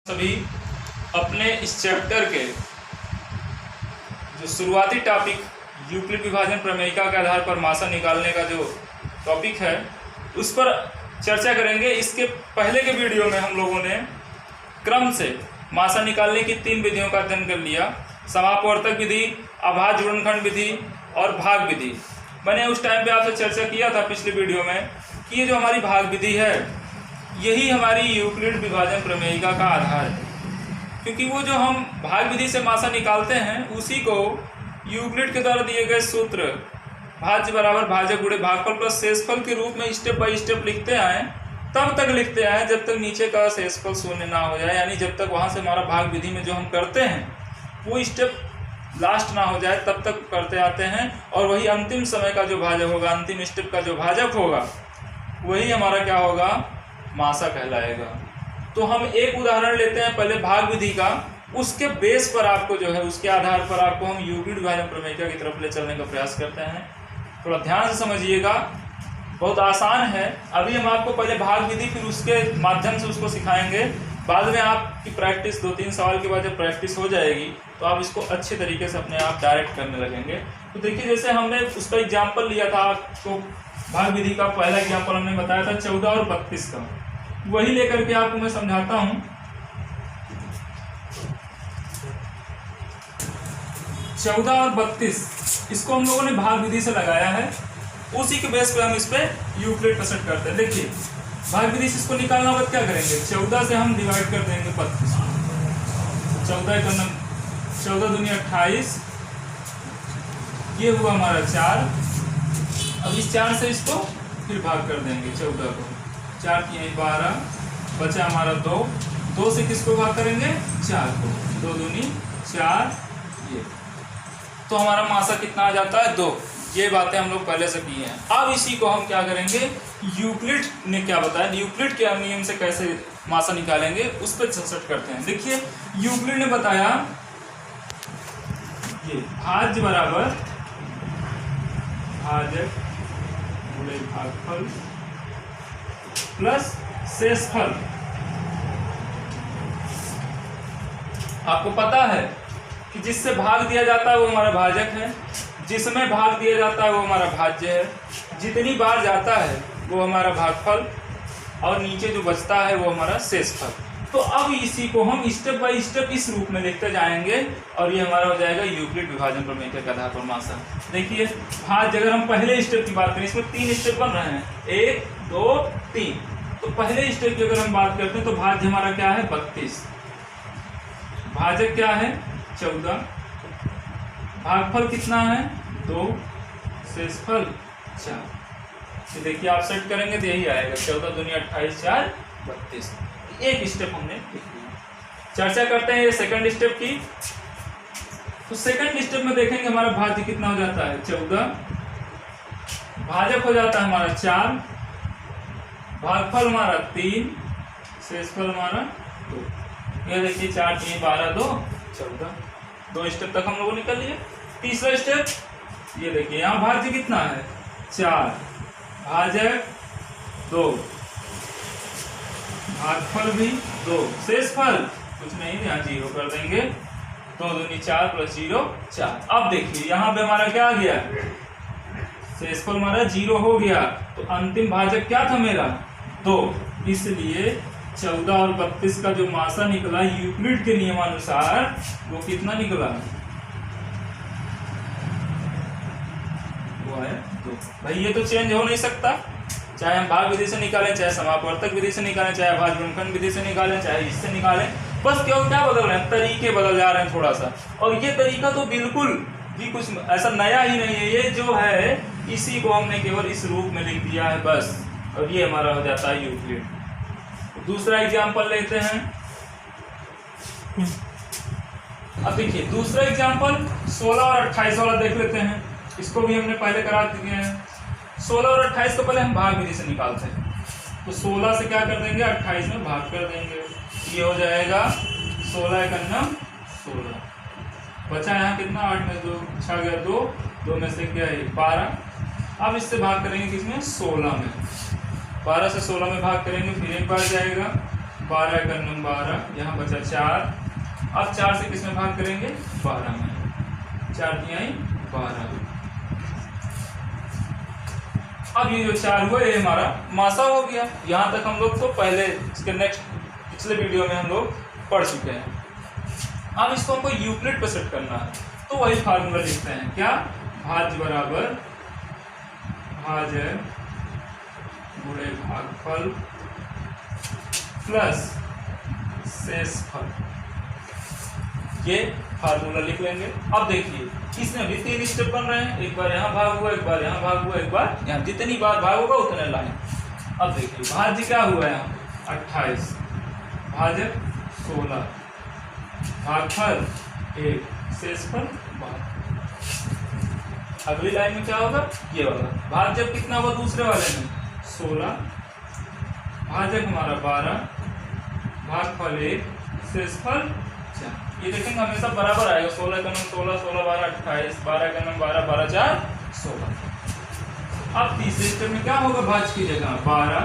सभी अपने इस चैप्टर के जो शुरुआती टॉपिक यूक्लिड विभाजन प्रमेयिका के आधार पर मासा निकालने का जो टॉपिक है उस पर चर्चा करेंगे। इसके पहले के वीडियो में हम लोगों ने क्रम से मासा निकालने की 3 विधियों का अध्ययन कर लिया। समापवर्तक विधि, अभाज्य गुणनखंड विधि और भाग विधि। मैंने उस टाइम पे आपसे चर्चा किया था पिछले वीडियो में कि ये जो हमारी भाग विधि है यही हमारी यूक्लिड विभाजन प्रमेयिका का आधार है, क्योंकि वो जो हम भाग विधि से मासा निकालते हैं उसी को यूक्लिड के द्वारा दिए गए सूत्र भाज्य बराबर भाजक गुणे भागफल प्लस शेषफल के रूप में स्टेप बाय स्टेप लिखते आए, तब तक लिखते आए जब तक नीचे का शेषफल शून्य ना हो जाए, यानी जब तक वहाँ से हमारा भाग विधि में जो हम करते हैं वो स्टेप लास्ट ना हो जाए तब तक करते आते हैं। और वही अंतिम समय का जो भाजक होगा, अंतिम स्टेप का जो भाजक होगा वही हमारा क्या होगा, मासा कहलाएगा। तो हम एक उदाहरण लेते हैं पहले भाग विधि का, उसके बेस पर आपको जो है उसके आधार पर आपको हम यूक्लिड विभाजन प्रमेयिका की तरफ ले चलने का प्रयास करते हैं। थोड़ा ध्यान से समझिएगा, बहुत आसान है। अभी हम आपको पहले भाग विधि फिर उसके माध्यम से उसको सिखाएंगे। बाद में आपकी प्रैक्टिस 2-3 सवाल के बाद जब प्रैक्टिस हो जाएगी तो आप इसको अच्छे तरीके से अपने आप डायरेक्ट करने लगेंगे। तो देखिए, जैसे हमने उसका एग्जाम्पल लिया था, आपको भाग विधि का पहला एग्जाम्पल हमने बताया था 14 और 32 का, वही लेकर के आपको मैं समझाता हूँ। 14 और 32 इसको हम लोगों ने भाग विधि से लगाया है, उसी के बेस पे हम इस पे यूक्लिड प्रसट करते हैं। देखिए, भाग विधि से इसको निकालना होगा, क्या करेंगे, 14 से हम डिवाइड कर देंगे 32। 14 दूनी 28, ये हुआ हमारा 4। अब इस 4 से इसको फिर भाग कर देंगे 14 को, 4 की 12, बचा हमारा 2 से किसको भाग करेंगे, 4 को, 2 दूनी 4, ये तो हमारा मासा कितना आ जाता है, 2। ये बातें हम लोग पहले से की हैं। अब इसी को हम क्या करेंगे, यूक्लिड ने क्या बताया, यूक्लिड के नियम से कैसे मासा निकालेंगे उस पर चर्चा करते हैं। देखिए, यूक्लिड ने बताया ये भाज्य बराबर भाजक गुणे भागफल प्लस शेषफल। आपको पता है कि जिससे भाग दिया जाता है वो हमारा भाजक है, जिसमें भाग दिया जाता है वो हमारा भाज्य है, जितनी बार जाता है वो हमारा भागफल, और नीचे जो बचता है वो हमारा शेषफल। तो अब इसी को हम स्टेप बाय स्टेप इस रूप में लिखते जाएंगे और ये हमारा हो जाएगा यूक्लिड विभाजन प्रमेयिका के आधार पर मासा। देखिए, भाज्य अगर हम पहले स्टेप की बात करें, इसमें 3 स्टेप बन रहे हैं, 1 2 3। तो पहले स्टेप की अगर हम बात करते हैं तो भाज्य हमारा क्या है, 32, भाजक क्या है 14, भागफल कितना है 2, शेषफल 4। तो देखिए, आप सेट करेंगे तो यही आएगा, 14 दूनी 28, 4 32। एक स्टेप हमने लिख लिया। चर्चा करते हैं ये सेकंड स्टेप की। तो सेकंड स्टेप में देखेंगे हमारा भाज्य कितना हो जाता है, 14, भाजक हो जाता है हमारा 4, भागफल हमारा 3, शेषफल हमारा 2। ये देखिए, 4 3 12 2 14। 2 स्टेप तक हम लोगों ने कर लिए। तीसरा स्टेप, ये देखिए, यहाँ भाज्य कितना है 4, भाजक 2, भागफल भी 2, शेषफल कुछ नहीं, यहाँ 0 कर देंगे, 2 दूनी 4 प्लस 0 4। अब देखिए, यहाँ पे हमारा क्या आ गया, शेषफल हमारा 0 हो गया, तो अंतिम भाजक क्या था मेरा 2। इसलिए 14 और 32 का जो मासा निकला यूक्लिड के नियमानुसार वो कितना निकला, वो है 2। भाई ये तो चेंज हो नहीं सकता, चाहे हम भाग विधि से निकालें, चाहे समापवर्तक विधि से निकालें, चाहे अभाज्य गुणनखंड विधि से निकालें, चाहे इससे निकालें, बस क्या बदल रहे हैं, तरीके बदल जा रहे हैं थोड़ा सा। और ये तरीका तो बिल्कुल भी कुछ ऐसा नया ही नहीं है, ये जो है इसी को हमने केवल इस रूप में लिख दिया है बस, और ये हमारा हो जाता है यूक्लिड। दूसरा एग्जाम्पल लेते हैं। अब देखिए, दूसरा एग्जाम्पल 16 और 28 वाला देख लेते हैं। इसको भी हमने पहले करा दिए हैं। 16 और 28 को पहले हम भाग विधि से निकालते हैं। तो 16 से क्या कर देंगे, 28 में भाग कर देंगे, ये हो जाएगा 16 एकन्नम 16। बचा यहाँ कितना, 8 में 2 छा गया, 2 में से क्या है 12। अब इससे भाग करेंगे किसमें, 16 में। 12 से 16 में भाग करेंगे, फिर एक बार जाएगा, 12 का 12, यहाँ बचा 4। अब 4 से किस में भाग करेंगे? 12 में। 4 दिया 12। अब ये जो 4 हुआ ये हमारा मासा हो गया। यहाँ तक हम लोग तो पहले इसके पिछले वीडियो में हम लोग पढ़ चुके हैं। अब इसको हमको यूक्लिड पे सेट करना है, तो वही फार्मूला लिखते हैं। क्या? भाज्य बराबर भाजक गुणे भागफल प्लस शेषफल, ये फार्मूला लिख लेंगे। अब देखिए इसमें भी 3 स्टेप बन रहे हैं, एक बार यहाँ भाग हुआ, एक बार यहाँ भाग हुआ, एक बार यहाँ, जितनी बार भाग होगा उतने लाइन। अब देखिए भाज्य क्या हुआ है? 28, भाजक 16, भागफल 1, शेषफल 12। अगली लाइन में क्या होगा? ये वाला भाजक कितना हुआ दूसरे वाले में? 16, भाजक हमारा 12, भागफल 1, शेषफल 4। ये देखेंगे हमेशा बराबर आएगा। 16 का 16, 16 12 28, 12 का 12 12 4 16। अब तीसरे स्टेप में क्या होगा? भाज्य की जगह 12,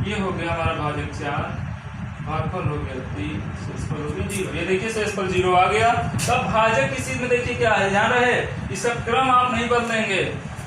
ये हो गया हमारा भाजक 4, भागफल हो गया 3, शेषफल हो गया 0। ये देखिए शेषफल 0 आ गया। तब भाजक की चीज में देखिए क्या है, ध्यान रहे इसका क्रम आप नहीं बदलेंगे।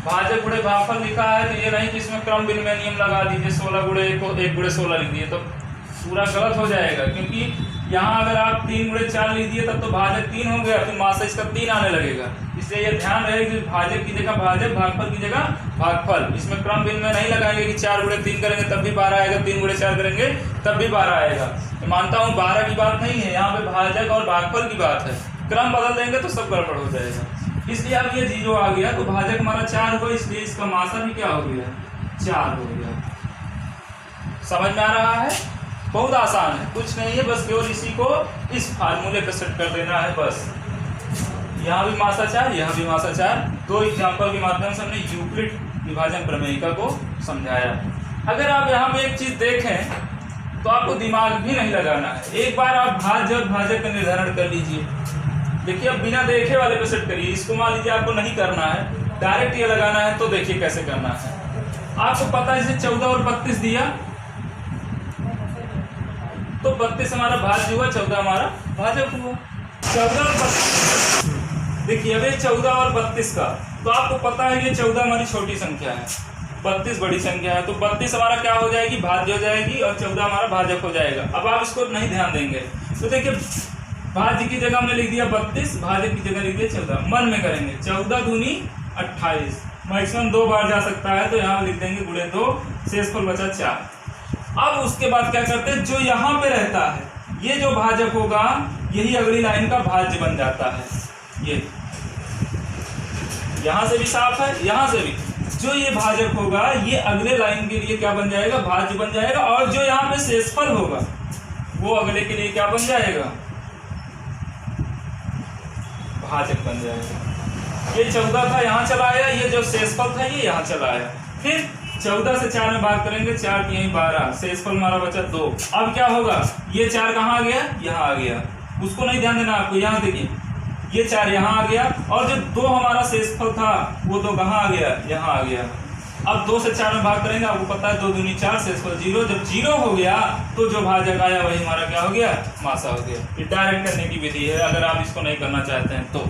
भाजक गुणे भागफल लिखा है तो ये नहीं कि इसमें क्रम विनिमय नियम लगा दीजिए, 16 गुणे 1 को 1 गुणे 16 लिख दिए तो पूरा गलत हो जाएगा। क्योंकि यहाँ अगर आप 3 गुणे 4 लिख दिए तब तो भाजक 3 हो गया, फिर मासा इसका 3 आने लगेगा। इसलिए ये ध्यान रहे कि भाजक की जगह भाजक, भागफल की जगह भागफल। इसमें क्रम विनिमय नहीं लगाएंगे कि 4 गुणे 3 करेंगे तब भी 12 आएगा, 3 गुणे 4 करेंगे तब भी 12 आएगा। तो मानता हूँ 12 की बात नहीं है, यहाँ पे भाजक और भागफल की बात है। क्रम बदल देंगे तो सब गड़बड़ हो जाएगा। इसलिए अब ये 0 आ गया तो भाजक हमारा 4 हुआ, इसलिए इसका मासा भी क्या हो गया? 4 हो गया। समझ में आ रहा है? बहुत आसान है, कुछ नहीं है, बस केवल इसी को इस फार्मूले पे सेट कर देना है बस। यहाँ भी मासा 4, यहाँ भी मासा 4। 2 एग्जाम्पल के माध्यम से हमने यूक्लिड विभाजन प्रमेयिका को समझाया। अगर आप यहाँ पे एक चीज देखें तो आपको दिमाग भी नहीं लगाना है। एक बार आप भाज्य और भाजक का निर्धारण कर लीजिए। देखिए अब बिना देखे वाले पे सेट करिए। इसको मान लीजिए आपको नहीं करना है, डायरेक्ट ये लगाना है, तो देखिए कैसे करना है। आपको पता है जैसे 14 और 32 दिया तो 32 हमारा भाज्य हुआ, 14 हमारा भाजक हुआ। 14 और 32 देखिए, अब 14 और 32 का तो आपको पता है कि 14 हमारी छोटी संख्या है, 32 बड़ी संख्या है, तो 32 हमारा क्या हो जाएगी? भाज्य हो जाएगी, और 14 हमारा भाजक हो जाएगा। अब आप इसको नहीं ध्यान देंगे तो देखिए भाज्य की जगह हमने लिख दिया 32, भाजक की जगह लिख दिया 14। मन में करेंगे 14 दूनी 28, मैक्सिमम 2 बार जा सकता है तो यहाँ लिख देंगे गुणे 2, शेषफल बचा 4। अब उसके बाद क्या करते हैं, जो यहाँ पे रहता है ये जो भाजक होगा यही अगली लाइन का भाज्य बन जाता है। ये यहाँ से भी साफ है, यहाँ से भी जो ये भाजक होगा ये अगले लाइन के लिए क्या बन जाएगा? भाज्य बन जाएगा। और जो यहाँ पे शेषफल होगा वो अगले के लिए क्या बन जाएगा? भाजक बन जाएगा। ये 14 था यहाँ चला आया, ये जो शेषफल था ये यहाँ चला आया। फिर 14 से 4 में भाग करेंगे, 4 की यहीं 12, शेषफल हमारा बचा 2। अब क्या होगा? ये 4 कहाँ आ गया? यहाँ आ गया। उसको नहीं ध्यान देना आपको, यहाँ देखिए ये 4 यहाँ आ गया, और जो 2 हमारा शेषफल था वो 2 कहाँ आ गया? यहाँ आ गया। अब 2 से 4 में भाग करेंगे, आपको पता है 2 दूनी 4, शेषफल 0। जब 0 हो गया तो जो भाजक आया वही हमारा क्या हो गया? मासा हो गया। ये डायरेक्ट करने की विधि है अगर आप इसको नहीं करना चाहते हैं तो।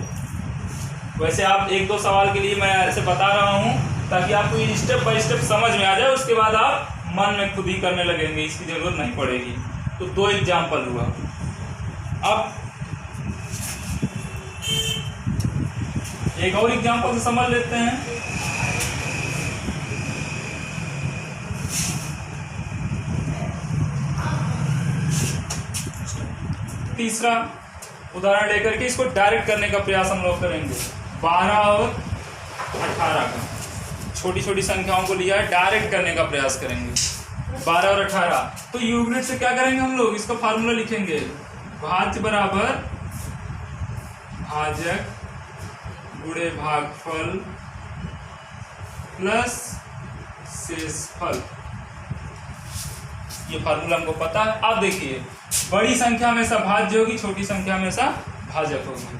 वैसे आप 1-2 सवाल के लिए मैं ऐसे बता रहा हूँ ताकि आपको ये स्टेप बाय स्टेप समझ में आ जाए, उसके बाद आप मन में खुद ही करने लगेंगे, इसकी जरूरत नहीं पड़ेगी। तो 2 एग्जाम्पल हुआ। अब एक और एग्जाम्पल से समझ लेते हैं। तीसरा उदाहरण लेकर के इसको डायरेक्ट करने का प्रयास हम लोग करेंगे। 12 और 18 का, छोटी छोटी संख्याओं को लिया है, डायरेक्ट करने का प्रयास करेंगे। 12 और 18 तो यूक्लिड से क्या करेंगे हम लोग? इसका फार्मूला लिखेंगे, भाज्य बराबर भाजक गुणे भागफल प्लस शेषफल। ये फार्मूला हमको पता है। अब देखिए बड़ी संख्या में सा भाज्य होगी, छोटी संख्या में सा भाजक होगी।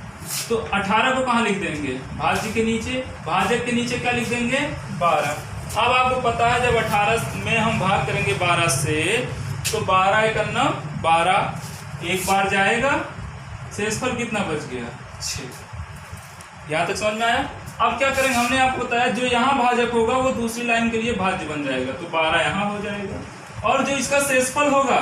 तो 18 को कहाँ लिख देंगे? भाज्य के नीचे, भाजक के नीचे क्या लिख देंगे? 12। अब आपको पता है जब 18 में हम भाग करेंगे 12 से तो 12 एक अन्ना 12, एक बार जाएगा, शेषफल कितना बच गया 6। यहाँ तक समझ में आया। अब क्या करेंगे, हमने आपको बताया जो यहाँ भाजक होगा वो दूसरी लाइन के लिए भाज्य बन जाएगा, तो 12 यहाँ हो जाएगा, और जो इसका शेषफल होगा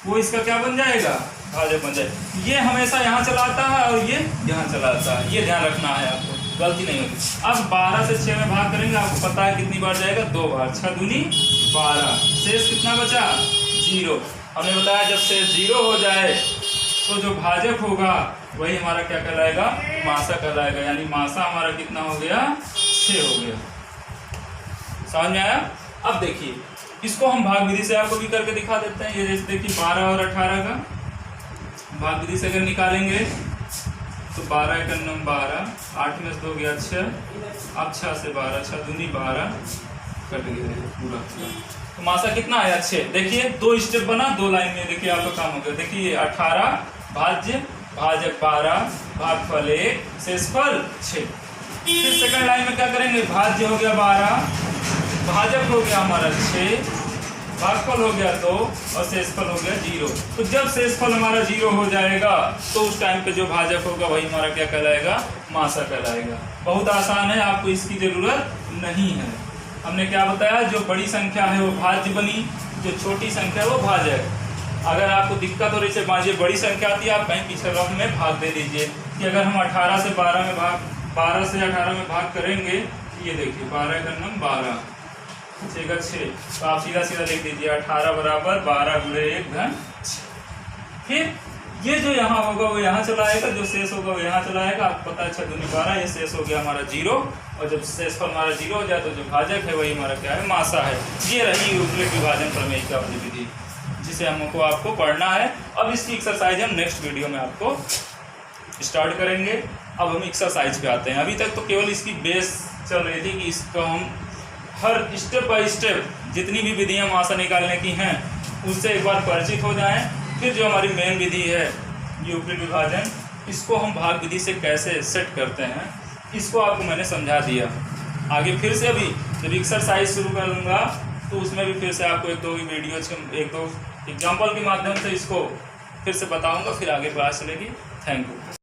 वो इसका क्या बन जाएगा, भाजक बन जाएगा। ये हमेशा यहाँ चला आता है और ये यहाँ चला आता है, ये ध्यान रखना है आपको, गलती नहीं होगी। अब 12 से 6 में भाग करेंगे, आपको पता है कितनी बार जाएगा, 2 बार, 6 दूनी 12, शेष कितना बचा 0। हमने बताया जब शेष 0 हो जाए तो जो भाजक होगा वही हमारा क्या कहलाएगा, मासा कहलाएगा, यानी मासा हमारा कितना हो गया 6 हो गया। समझ में आया। अब देखिए इसको हम भाग विधि से आपको भी करके दिखा देते हैं। ये जैसे देखिए 12 और 18 का भाग विधि से अगर निकालेंगे तो 12 का नम 12, 8 में से 2 गया 6, अब 6 से 12, 6 दूनी 12 कट गया पूरा। तो मासा कितना आया 6। देखिए 2 स्टेप बना, 2 लाइन में देखिए आपका काम हो गया। देखिए 18 भाज्य, भाजक 12, भागफल 1, शेषफल 6। फिर सेकंड लाइन में क्या करेंगे, भाज्य हो गया 12, भाजक हो गया हमारा 6, भागफल हो गया 2 और शेषफल हो गया 0। तो जब शेषफल हमारा 0 हो जाएगा तो उस टाइम पे जो भाजक होगा वही हमारा क्या कहलाएगा, मासा कहलाएगा। बहुत आसान है, आपको इसकी जरूरत नहीं है। हमने क्या बताया, जो बड़ी संख्या है वो भाज्य बनी, जो छोटी संख्या है वो भाजक। अगर आपको दिक्कत हो रही है, मान लीजिए बड़ी संख्या आती है, आप कहीं पीछे रफ में भाग दे दीजिए कि अगर हम 18 से 12 में भाग, 12 से 18 में भाग करेंगे, ये देखिए 12 का नम 12, 6 का 6, तो आप सीधा सीधा लिख दीजिए 18 बराबर 12 गुणे 1 घन 6। फिर ये जो यहाँ होगा वो यहाँ चला आएगा, जो शेष होगा वो यहाँ चला आएगा। आपको पता है 6 दूनी 12, ये शेष हो गया हमारा 0, और जब शेषफल हमारा 0 हो जाए तो जो भाजक है वही हमारा क्या है, मासा है। ये रही यूक्लिड विभाजन प्रमेय का विधि जिसे हमको आपको पढ़ना है। अब इसकी एक्सरसाइज हम नेक्स्ट वीडियो में आपको स्टार्ट करेंगे। अब हम एक्सरसाइज पे आते हैं। अभी तक तो केवल इसकी बेस चल रही थी कि इसको हम हर स्टेप बाय स्टेप जितनी भी विधियां मासा निकालने की हैं उससे एक बार परिचित हो जाएं। फिर जो हमारी मेन विधि है यूक्लिड विभाजन, इसको हम भाग विधि से कैसे सेट करते हैं इसको आपको मैंने समझा दिया। आगे फिर से अभी जब एक्सरसाइज शुरू करूँगा तो उसमें भी फिर से आपको एक दो वीडियो, एक दो एग्जाम्पल के माध्यम से इसको फिर से बताऊँगा, फिर आगे क्लास चलेगी। Thank you.